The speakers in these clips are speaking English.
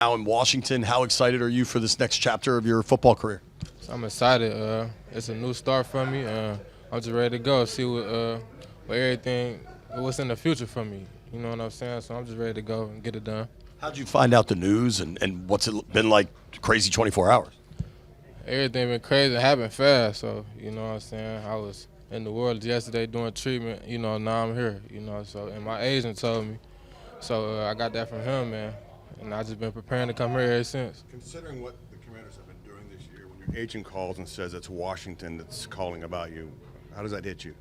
Now in Washington, how excited are you for this next chapter of your football career? So I'm excited. It's a new start for me. I'm just ready to go, see what's in the future for me. You know what I'm saying? So I'm just ready to go and get it done. How'd you find out the news, and what's it been like crazy 24 hours? Everything been crazy. It happened fast. So, you know what I'm saying? I was in the world yesterday doing treatment. You know, now I'm here. You know, so, and my agent told me. So I got that from him, man. And I just been preparing to come here ever since. Considering what the Commanders have been doing this year, when your agent calls and says it's Washington that's calling about you, how does that hit you?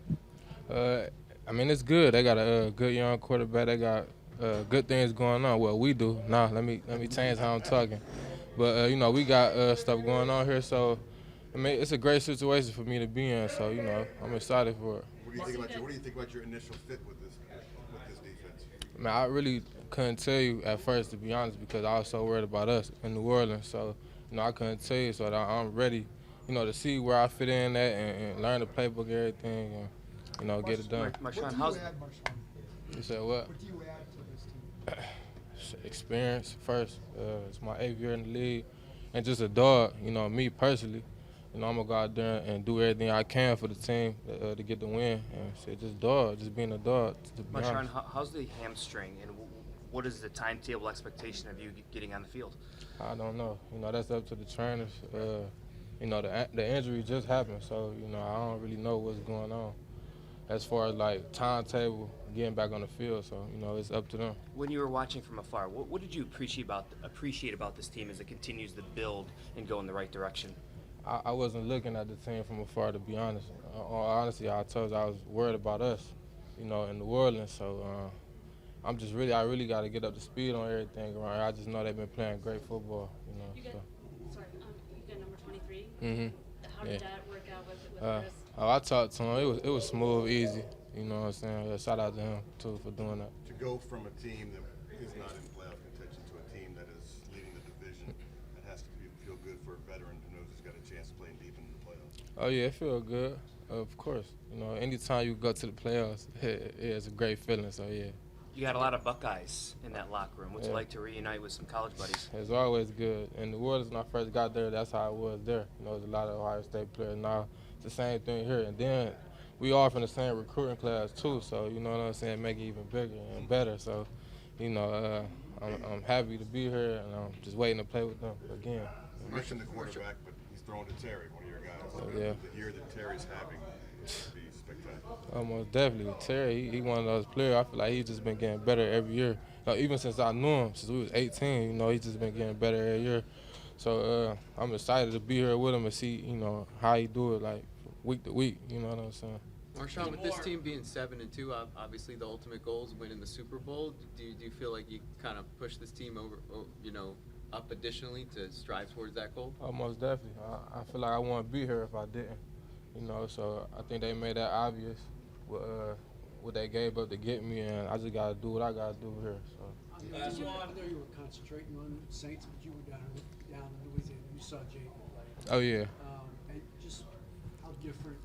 I mean, it's good. They got a good young quarterback. They got good things going on. Well, we do. Now, let me change how I'm talking. But, you know, we got stuff going on here. So, I mean, it's a great situation for me to be in. So, you know, I'm excited for it. What do you think about your initial fit with this defense? Man, I really couldn't tell you at first, to be honest, because I was so worried about us in New Orleans. So, you know, I couldn't tell you. So I'm ready, you know, to see where I fit in at and learn the playbook, everything, and, you know, get it done. Marshon, how's it? You said what? What do you add to this team? Experience first. It's my 8th year in the league, and just a dog. You know, me personally. You know, I'm gonna go out there and do everything I can for the team to get the win. And shit, just being a dog. Marshon, how's the hamstring, and what is the timetable expectation of you getting on the field? I don't know. You know, that's up to the trainers. You know, the injury just happened, so you know, I don't really know what's going on as far as like timetable getting back on the field. So you know, it's up to them. When you were watching from afar, what did you appreciate about this team as it continues to build and go in the right direction? I wasn't looking at the team from afar, to be honest. Honestly, I told you I was worried about us, you know, in New Orleans. So I really got to get up to speed on everything around here. I just know they've been playing great football, you know. You got number 23. Mm-hmm. How did that work out with Curtis? I talked to him. It was smooth, easy. You know what I'm saying? Shout out to him too for doing that. To go from a team that is not in playoff contention to a team that is leading the division, that has to feel good for a veteran who knows he's got a chance of playing deep in the playoffs. Oh yeah, it feels good. Of course, you know, anytime you go to the playoffs, it's a great feeling. So yeah. You got a lot of Buckeyes in that locker room. What's it like to reunite with some college buddies? It's always good. In New Orleans, when I first got there, that's how it was there. You know, there's a lot of Ohio State players. Now it's the same thing here. And then we all from the same recruiting class too. So you know what I'm saying, make it even bigger and better. So you know, I'm happy to be here, and I'm just waiting to play with them again. You mentioned the quarterback, but he's throwing to Terry, one of your guys. Yeah. The year that Terry's having would be spectacular. Almost definitely. Terry, he one of those players. I feel like he's just been getting better every year. Even since I knew him, since we was 18, you know, he's just been getting better every year. So I'm excited to be here with him and see, you know, how he do it, like week to week. You know what I'm saying? Marshon, with this team being 7-2, obviously the ultimate goal is winning the Super Bowl. Do you feel like you kind of push this team over, you know, up additionally to strive towards that goal? Most definitely. I feel like I wouldn't be here if I didn't. You know, so I think they made that obvious with what they gave up to get me, and I just got to do what I got to do here. So. I know you were concentrating on Saints, but you were down in Louisiana. You saw Jake play. Oh, yeah. And just how different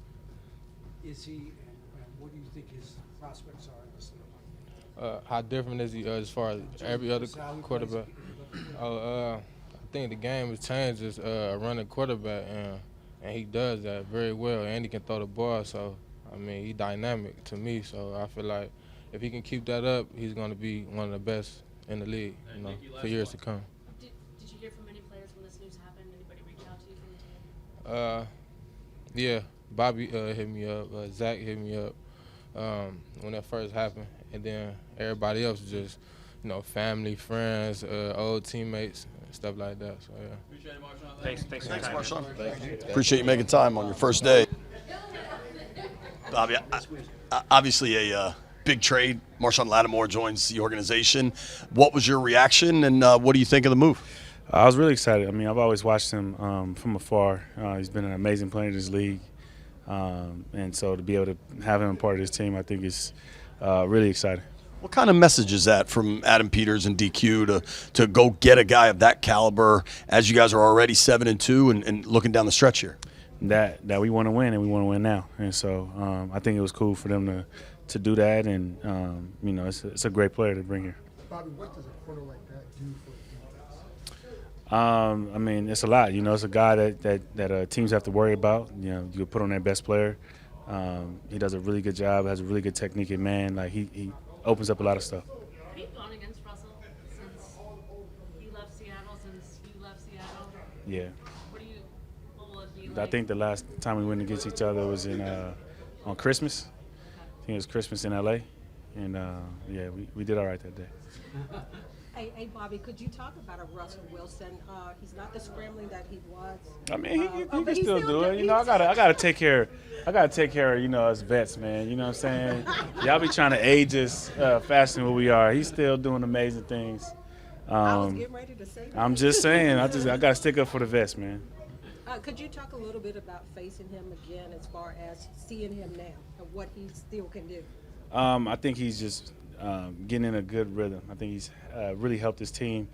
is he, and what do you think his prospects are in this league? How different is he as far as every other quarterback? I think the game has changed as a running quarterback, and he does that very well, and he can throw the ball. So, I mean, he's dynamic to me. So I feel like if he can keep that up, he's going to be one of the best in the league, you know, for years to come. Did you hear from any players when this news happened? Anybody reach out to you from the team? Yeah, Bobby hit me up. Zach hit me up when that first happened, and then everybody else was just, you know, family, friends, old teammates, and stuff like that. So yeah. Appreciate it, Marshon. Thanks, Marshon. Appreciate you making time on your first day. Bobby, obviously a big trade. Marshon Lattimore joins the organization. What was your reaction, and what do you think of the move? I was really excited. I mean, I've always watched him from afar. He's been an amazing player in this league. And so to be able to have him a part of this team, I think is really exciting. What kind of message is that from Adam Peters and DQ to go get a guy of that caliber as you guys are already 7-2 and looking down the stretch here? That we want to win, and we want to win now. And so I think it was cool for them to do that, and you know, it's a great player to bring here. Bobby, what does a corner like that do for the defense? I mean, it's a lot. You know, it's a guy that teams have to worry about. You know, you put on their best player. He does a really good job, has a really good technique in man. Like, he opens up a lot of stuff. Have you gone against Russell since he left Seattle, since you left Seattle? Yeah. What will it be like? I think the last time we went against each other was on Christmas. I think it was Christmas in L.A. And, yeah, we did all right that day. Hey, Bobby, could you talk about a Russell Wilson? He's not the scrambling that he was. I mean, he but can he still do it. You know, I gotta take care. I gotta take care of, you know, us vets, man. You know what I'm saying? Y'all be trying to age us faster than what we are. He's still doing amazing things. I was getting ready to say that. I'm just saying. I gotta stick up for the vets, man. Could you talk a little bit about facing him again, as far as seeing him now and what he still can do? I think he's just getting in a good rhythm. I think he's really helped his team,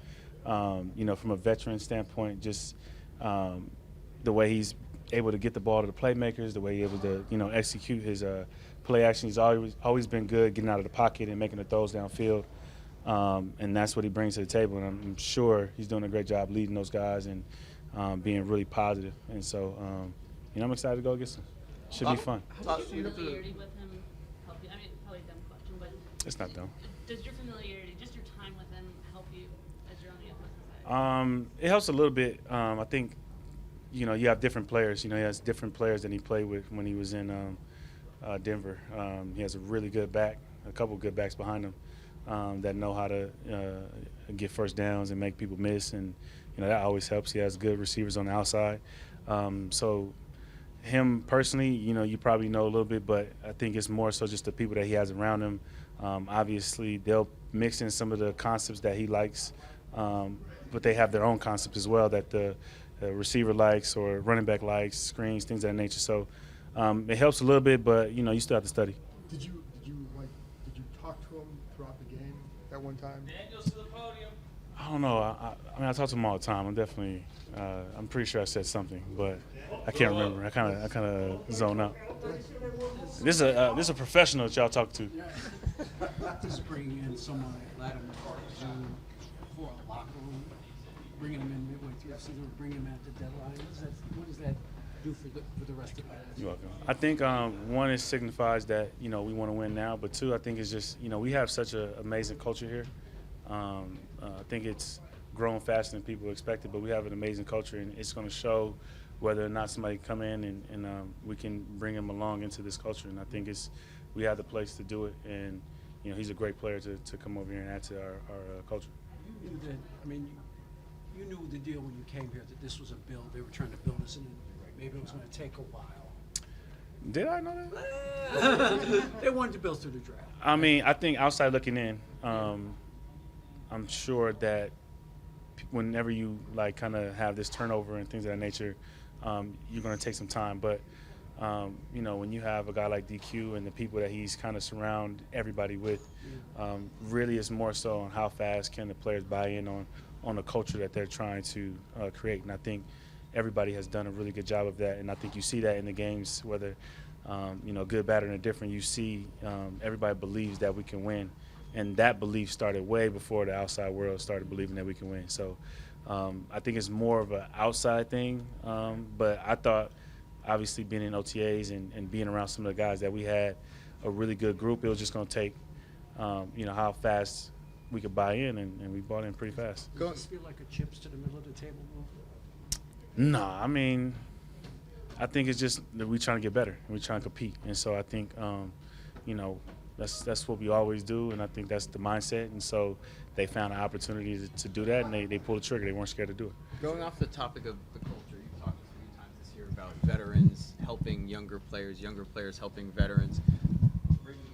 you know, from a veteran standpoint, just the way he's able to get the ball to the playmakers, the way he's able to, you know, execute his play action. He's always been good getting out of the pocket and making the throws downfield, and that's what he brings to the table. And I'm sure he's doing a great job leading those guys and being really positive. And so, you know, I'm excited to go against him. Should be fun. Does your familiarity with him help you? I mean, probably a dumb question, but It's not dumb. does your familiarity, just your time with him, help you as you're on the offensive side? It helps a little bit. I think, you know, you have different players. You know, he has different players than he played with when he was in Denver. He has a really good back, a couple good backs behind him that know how to get first downs and make people miss, and you know that always helps. He has good receivers on the outside. So him personally, you know, you probably know a little bit, but I think it's more so just the people that he has around him. Obviously, they'll mix in some of the concepts that he likes, but they have their own concepts as well that the receiver likes or running back likes, screens, things of that nature. So it helps a little bit, but you know, you still have to study. Did you talk to him throughout the game at one time? I don't know. I mean, I talk to him all the time. I'm pretty sure I said something, but I can't remember. I kind of zone out. This is a professional that y'all talk to. This is bringing in someone like Lattimore for a locker room, bringing him in midway through the season, or bringing him at the deadline. What does that do for the rest of us? You're welcome. I think one, it signifies that, you know, we want to win now, but two, I think it's just, you know, we have such an amazing culture here. I think it's grown faster than people expected, but we have an amazing culture, and it's going to show whether or not somebody come in and we can bring him along into this culture. And I think we have the place to do it, and you know, he's a great player to come over here and add to our culture. You knew that. I mean, you knew the deal when you came here that this was a build. They were trying to build this, and maybe it was going to take a while. Did I know that? They wanted to build through the draft. I mean, I think outside looking in, I'm sure that whenever you like kind of have this turnover and things of that nature, you're going to take some time. But you know, when you have a guy like DQ and the people that he's kind of surround everybody with, really it's more so on how fast can the players buy in on the culture that they're trying to create. And I think everybody has done a really good job of that. And I think you see that in the games, whether you know, good, bad, or indifferent. You see everybody believes that we can win. And that belief started way before the outside world started believing that we can win. So I think it's more of an outside thing. But I thought, obviously, being in OTAs and being around some of the guys that we had a really good group, it was just going to take, you know, how fast we could buy in, and we bought in pretty fast. Does this feel like a chips to the middle of the table move? No, I mean, I think it's just that we're trying to get better and we're trying to compete. And so I think, you know, that's what we always do, and I think that's the mindset. And so they found an opportunity to do that, and they pulled the trigger. They weren't scared to do it. Going off the topic of the culture, you talked a few times this year about veterans helping younger players helping veterans.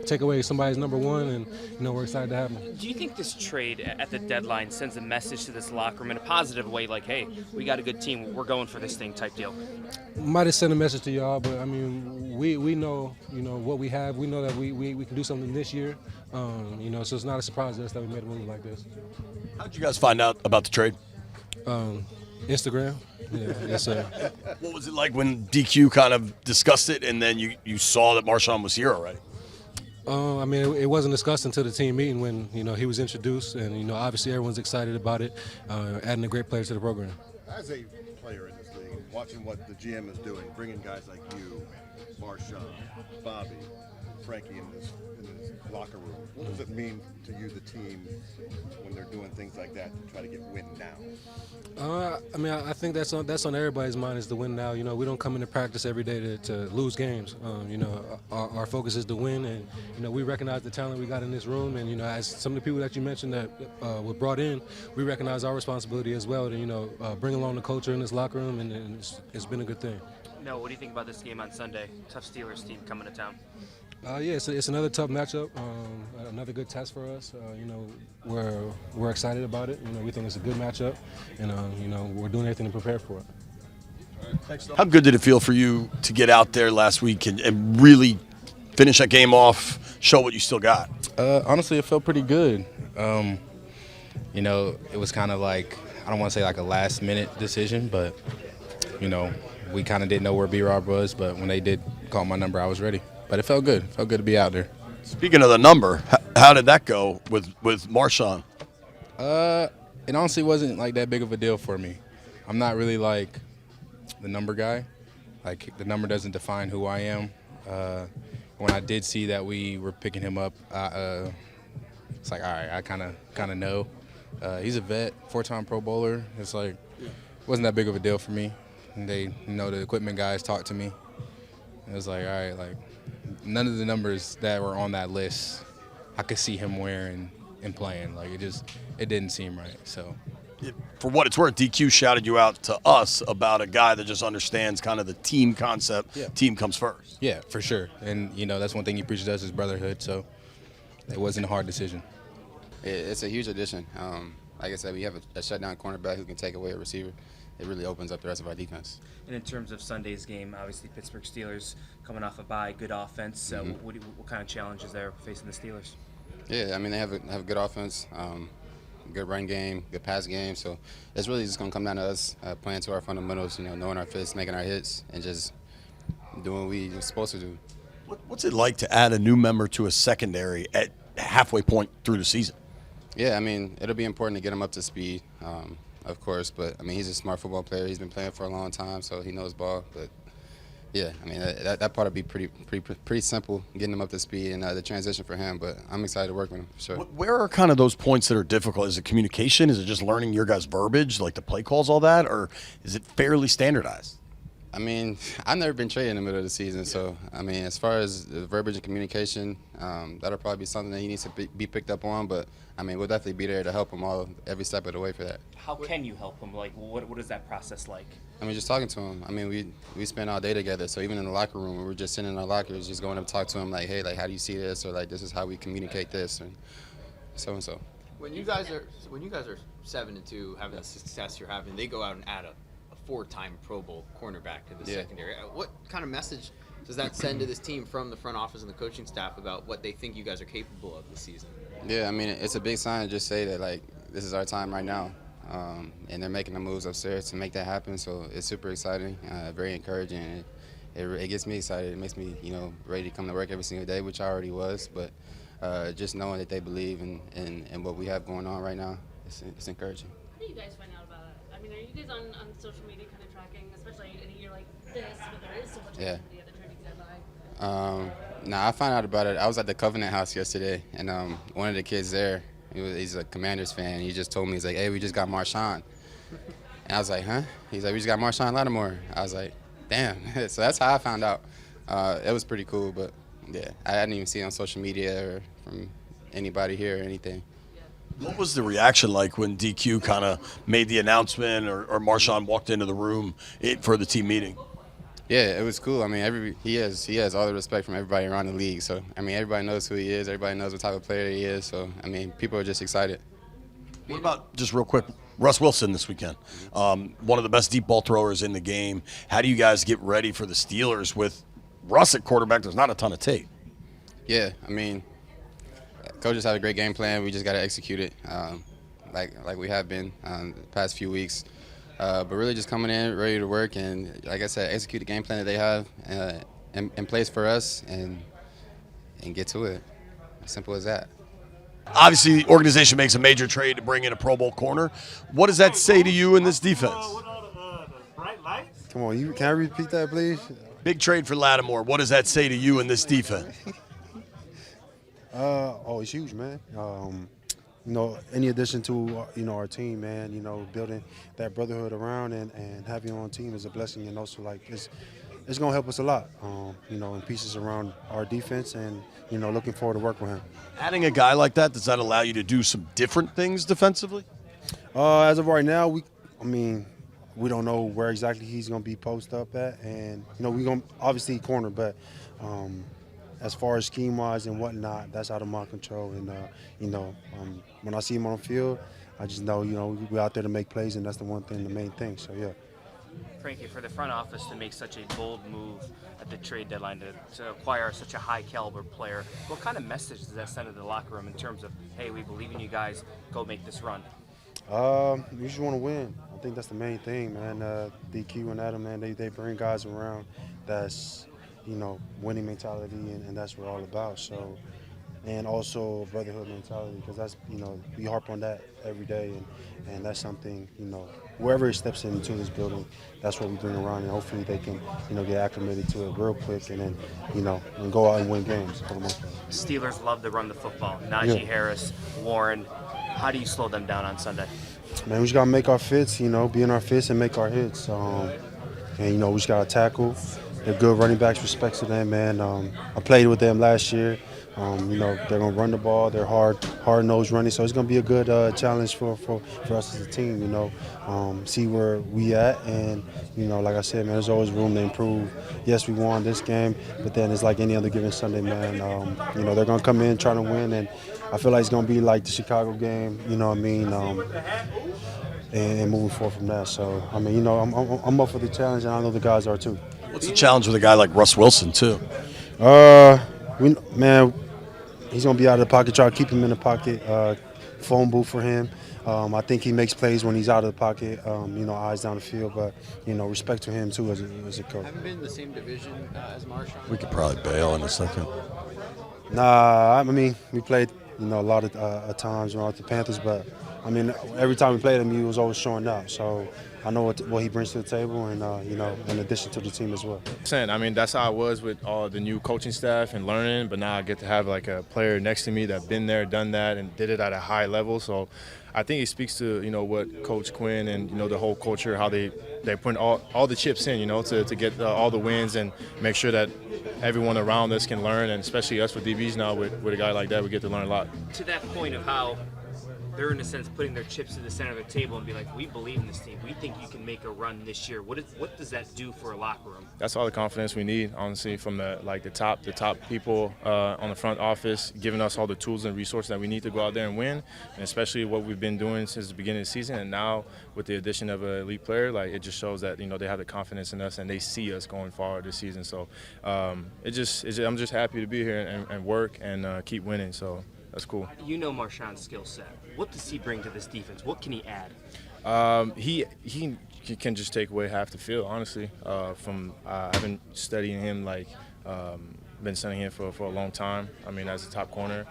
Take away somebody's number one, and you know, we're excited to have them. Do you think this trade at the deadline sends a message to this locker room in a positive way, like, hey, we got a good team, we're going for this thing type deal? Might have sent a message to y'all, but I mean, we know, you know, what we have. We know that we can do something this year. You know, so it's not a surprise to us that we made a move like this. How did you guys find out about the trade? Instagram. Yeah, yes, sir. What was it like when DQ kind of discussed it, and then you saw that Marshon was here already? I mean, it wasn't discussed until the team meeting when, he was introduced, and, obviously everyone's excited about it, adding a great player to the program. As a player in this league, watching what the GM is doing, bringing guys like you, Marshon, Bobby, Frankie in this locker room, what does it mean to you, the team, when they're doing things like that to try to get win now? I mean, I think that's on everybody's mind is to win now. We don't come into practice every day to lose games. Our focus is to win, and we recognize the talent we got in this room, and as some of the people that you mentioned that were brought in, we recognize our responsibility as well to bring along the culture in this locker room, and it's been a good thing. No, what do you think about this game on Sunday? Tough Steelers team coming to town. Yeah, it's another tough matchup, another good test for us. We're excited about it. We think it's a good matchup, and we're doing everything to prepare for it. How good did it feel for you to get out there last week and really finish that game off, show what you still got? Honestly, it felt pretty good. It was kind of like, I don't want to say like a last-minute decision, but, we kind of didn't know where B-Rob was, but when they did call my number, I was ready. But it felt good. It felt good to be out there. Speaking of the number, how did that go with Marshon? It honestly wasn't like that big of a deal for me. I'm not really like the number guy. Like the number doesn't define who I am. When I did see that we were picking him up, it's like, all right, I kind of know. He's a vet, 4-time Pro Bowler. It's like, it wasn't that big of a deal for me. And they, the equipment guys talked to me. It was like, all right, like none of the numbers that were on that list, I could see him wearing and playing. Like it didn't seem right. So, for what it's worth, DQ shouted you out to us about a guy that just understands kind of the team concept. Yeah. Team comes first. Yeah, for sure. And that's one thing he preaches to us is brotherhood. So it wasn't a hard decision. It's a huge addition. Like I said, we have a shutdown cornerback who can take away a receiver. It really opens up the rest of our defense. And in terms of Sunday's game, obviously Pittsburgh Steelers coming off a bye, good offense. So what kind of challenges there facing the Steelers? Yeah, I mean they have a good offense, good run game, good pass game. So it's really just going to come down to us playing to our fundamentals, knowing our fits, making our hits, and just doing what we're supposed to do. What's it like to add a new member to a secondary at halfway point through the season? Yeah, I mean it'll be important to get him up to speed. Of course, but I mean he's a smart football player. He's been playing for a long time, so he knows ball. But yeah, I mean that part will be pretty simple, getting him up to speed and the transition for him. But I'm excited to work with him for sure. Where are kind of those points that are difficult? Is it communication? Is it just learning your guys' verbiage, like the play calls, all that, or is it fairly standardized? I mean, I've never been traded in the middle of the season, so I mean, as far as the verbiage and communication, that'll probably be something that he needs to be picked up on. But I mean, we'll definitely be there to help him every step of the way for that. How can you help him? Like, what is that process like? I mean, just talking to him. I mean, we spend all day together, so even in the locker room, when we're just sitting in our lockers, just going up to talk to him, like, hey, like, how do you see this, or like, this is how we communicate this, and so and so. When you guys are 7-2, having the success you're having, they go out and add a 4-time Pro Bowl cornerback to the secondary. What kind of message does that send to this team from the front office and the coaching staff about what they think you guys are capable of this season? Yeah, I mean, it's a big sign to just say that, like, this is our time right now. And they're making the moves upstairs to make that happen, so it's super exciting, very encouraging. It gets me excited. It makes me, ready to come to work every single day, which I already was. But just knowing that they believe in what we have going on right now, it's encouraging. How do you guys find out about it? I mean, are you guys on social media kind of tracking, especially in a year like this, where there is so much activity at the trading deadline? I found out about it. I was at the Covenant House yesterday, and one of the kids there, he's a Commanders fan. He just told me, he's like, hey, we just got Marshon. And I was like, huh? He's like, we just got Marshon Lattimore. I was like, damn. So that's how I found out. It was pretty cool, but yeah, I didn't even see it on social media or from anybody here or anything. What was the reaction like when DQ kind of made the announcement or Marshon walked into the room for the team meeting? Yeah, it was cool. I mean, he has all the respect from everybody around the league. So, I mean, everybody knows who he is. Everybody knows what type of player he is. So, I mean, people are just excited. What about, just real quick, Russ Wilson this weekend? One of the best deep ball throwers in the game. How do you guys get ready for the Steelers with Russ at quarterback? There's not a ton of tape. Yeah, I mean, coaches have a great game plan. We just got to execute it like we have been the past few weeks. But really just coming in, ready to work, and like I said, execute the game plan that they have in place for us and get to it. Simple as that. Obviously, the organization makes a major trade to bring in a Pro Bowl corner. What does that say to you in this defense? Come on, can I repeat that, please? Big trade for Lattimore. What does that say to you in this defense? It's huge, man. Any addition to our team, man. Building that brotherhood around and having you on team is a blessing, and also like it's gonna help us a lot. In pieces around our defense, and looking forward to work with him. Adding a guy like that, does that allow you to do some different things defensively? As of right now, we don't know where exactly he's gonna be posted up at, and we gonna obviously corner, but. As far as scheme-wise and whatnot, that's out of my control. And when I see him on the field, I just know we're out there to make plays, and that's the main thing. So yeah. Frankie, for the front office to make such a bold move at the trade deadline to acquire such a high-caliber player, what kind of message does that send to the locker room in terms of, hey, we believe in you guys, go make this run? You just want to win. I think that's the main thing, man. DQ and Adam, man, they bring guys around that's winning mentality, and that's what we're all about. So, and also brotherhood mentality, because that's, we harp on that every day, and that's something, wherever he steps into this building, that's what we bring around, and hopefully they can, get acclimated to it real quick, and then, and go out and win games for the most part. Steelers love to run the football. Najee Harris, Warren, how do you slow them down on Sunday? Man, we just got to make our fits, be in our fits and make our hits. And, we just got to tackle. They're good running backs, respect to them, man. I played with them last year. They're going to run the ball. They're hard-nosed running. So it's going to be a good challenge for us as a team, see where we at. And, like I said, man, there's always room to improve. Yes, we won this game, but then it's like any other given Sunday, man. They're going to come in trying to win, and I feel like it's going to be like the Chicago game, and moving forward from that. So, I'm up for the challenge, and I know the guys are too. What's the challenge with a guy like Russ Wilson, too? He's going to be out of the pocket. Try to keep him in the pocket. Phone booth for him. I think he makes plays when he's out of the pocket, eyes down the field. But, respect to him, too, as a coach. Haven't been in the same division as Marshon? We could probably bail in a second. Nah, we played, a lot of times around the Panthers. But, every time we played him, he was always showing up. So I know what he brings to the table, and in addition to the team as well. That's how I was with all the new coaching staff and learning, but now I get to have like a player next to me that's been there, done that, and did it at a high level. So I think it speaks to what Coach Quinn and the whole culture, how they put all the chips in, to get all the wins and make sure that everyone around us can learn, and especially us with DBs now with a guy like that, we get to learn a lot. To that point of how they're in a sense putting their chips to the center of the table and be like, we believe in this team. We think you can make a run this year. What does that do for a locker room? That's all the confidence we need, honestly, from the top people on the front office, giving us all the tools and resources that we need to go out there and win, and especially what we've been doing since the beginning of the season. And now with the addition of an elite player, it just shows that they have the confidence in us and they see us going forward this season. So I'm just happy to be here and work and keep winning. So that's cool. Marshon's skill set. What does he bring to this defense? What can he add? He can just take away half the field, honestly. I've been studying him, been studying him for a long time. As a top corner.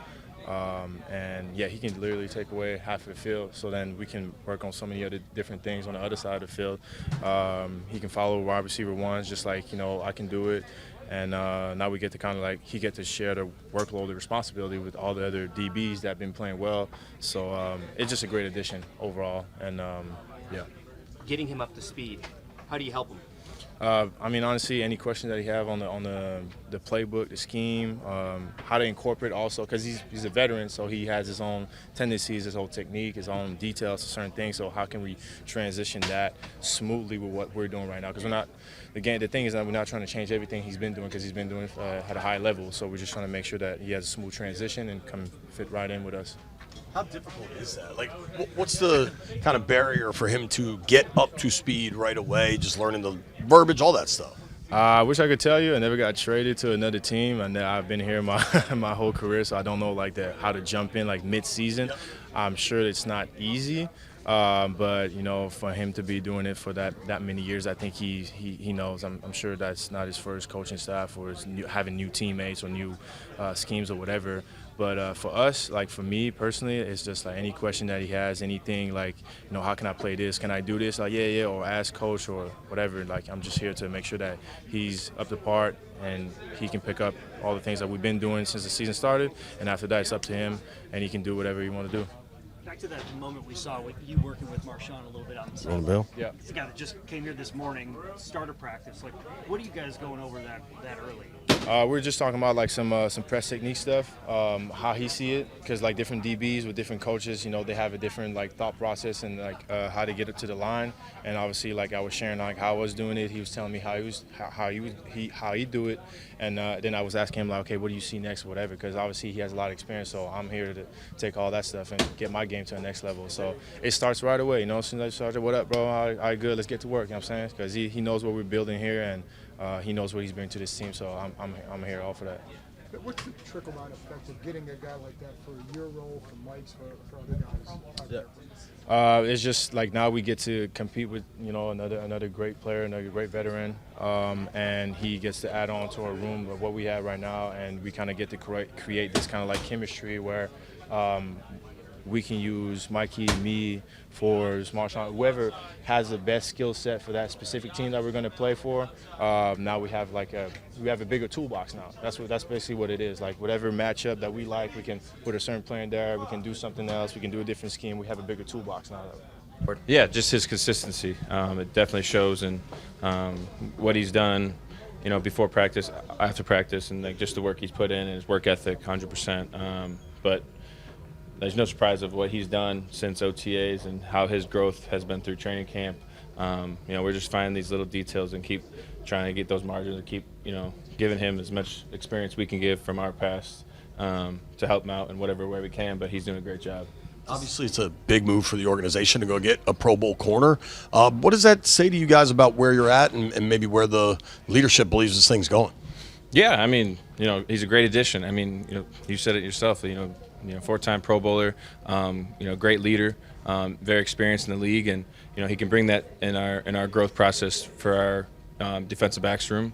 He can literally take away half of the field, so then we can work on so many other different things on the other side of the field. He can follow wide receiver ones just like I can do it. And now we get to he get to share the workload, the responsibility with all the other DBs that have been playing well. So it's just a great addition overall. And Getting him up to speed, how do you help him? Honestly, any questions that he have on the playbook, the scheme, how to incorporate also, because he's a veteran, so he has his own tendencies, his own technique, his own details to certain things. So how can we transition that smoothly with what we're doing right now? Because the thing is that we're not trying to change everything he's been doing, because he's been doing at a high level. So we're just trying to make sure that he has a smooth transition and come fit right in with us. How difficult is that? What's the kind of barrier for him to get up to speed right away, just learning the verbiage, all that stuff? I wish I could tell you. I never got traded to another team, and I've been here my whole career, so I don't know how to jump in mid-season. Yep. I'm sure it's not easy, but for him to be doing it for that many years, I think he knows. I'm sure that's not his first coaching staff or having new teammates or new schemes or whatever. But for us, like for me personally, it's just like any question that he has, anything like, how can I play this? Can I do this? Like, yeah, or ask coach or whatever. Like, I'm just here to make sure that he's up to par and he can pick up all the things that we've been doing since the season started. And after that, it's up to him, and he can do whatever he want to do. Back to that moment we saw with you working with Marshon a little bit on the On side. the bill? Yeah. It's a guy that just came here this morning, starter practice. Like, what are you guys going over that early? We're just talking about like some press technique stuff, how he see it, because like different DBs with different coaches, they have a different like thought process and like how to get it to the line. And obviously, like I was sharing like how I was doing it, he was telling me how he do it, and then I was asking him like, okay, what do you see next, or whatever, because obviously he has a lot of experience. So I'm here to take all that stuff and get my game to the next level. So it starts right away, As soon as I started, what up, bro? All right, good, let's get to work. You know what I'm saying? Because he knows what we're building here, and he knows what he's bringing to this team, so I'm here all for that. What's the trickle-down effect of getting a guy like that for your role, for Mike's, for other guys? It's just like now we get to compete with another great player, another great veteran, and he gets to add on to our room of what we have right now, and we kind of get to create this kind of like chemistry where we can use Mikey, me, Forbes, Marshon, whoever has the best skill set for that specific team that we're going to play for. Now we have a bigger toolbox now. That's basically what it is. Like whatever matchup that we like, we can put a certain player in there. We can do something else. We can do a different scheme. We have a bigger toolbox now. Yeah, just his consistency. It definitely shows in what he's done. Before practice, after practice, and like just the work he's put in and his work ethic, 100%. But there's no surprise of what he's done since OTAs and how his growth has been through training camp. We're just finding these little details and keep trying to get those margins and keep, giving him as much experience we can give from our past to help him out in whatever way we can. But he's doing a great job. Obviously, it's a big move for the organization to go get a Pro Bowl corner. What does that say to you guys about where you're at and maybe where the leadership believes this thing's going? Yeah, I mean, he's a great addition. I mean, you said it yourself, four-time Pro Bowler, great leader, very experienced in the league, and he can bring that in our growth process for our defensive backs room.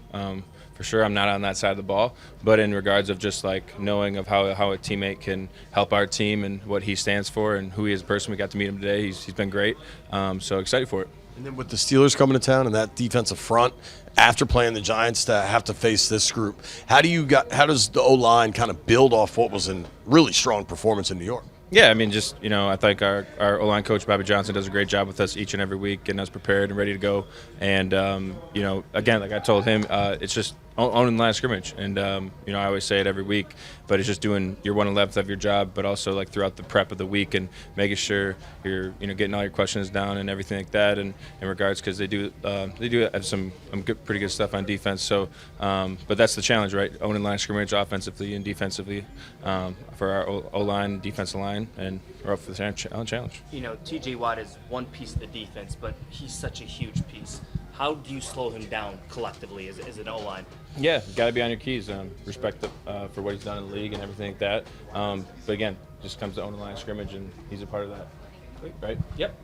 For sure, I'm not on that side of the ball, but in regards of just like knowing of how a teammate can help our team and what he stands for and who he is as a person, we got to meet him today. He's been great, so excited for it. And then with the Steelers coming to town and that defensive front, after playing the Giants, to have to face this group, how does the O-line kind of build off what was a really strong performance in New York? Yeah, I mean, just, I think our O-line coach, Bobby Johnson, does a great job with us each and every week, getting us prepared and ready to go. And, again, like I told him, it's just owning the line of scrimmage. And, I always say it every week, but it's just doing your 1/11th of your job, but also like throughout the prep of the week and making sure you're, getting all your questions down and everything like that. And in regards, because they do have some pretty good stuff on defense. So, but that's the challenge, right? Owning line of scrimmage offensively and defensively for our O-line, defensive line, and we're up for the challenge. TJ Watt is one piece of the defense, but he's such a huge piece. How do you slow him down collectively as an O-line? Yeah, got to be on your keys. Respect for what he's done in the league and everything like that. But again, just comes to own the line of scrimmage, and he's a part of that. Right? Yep.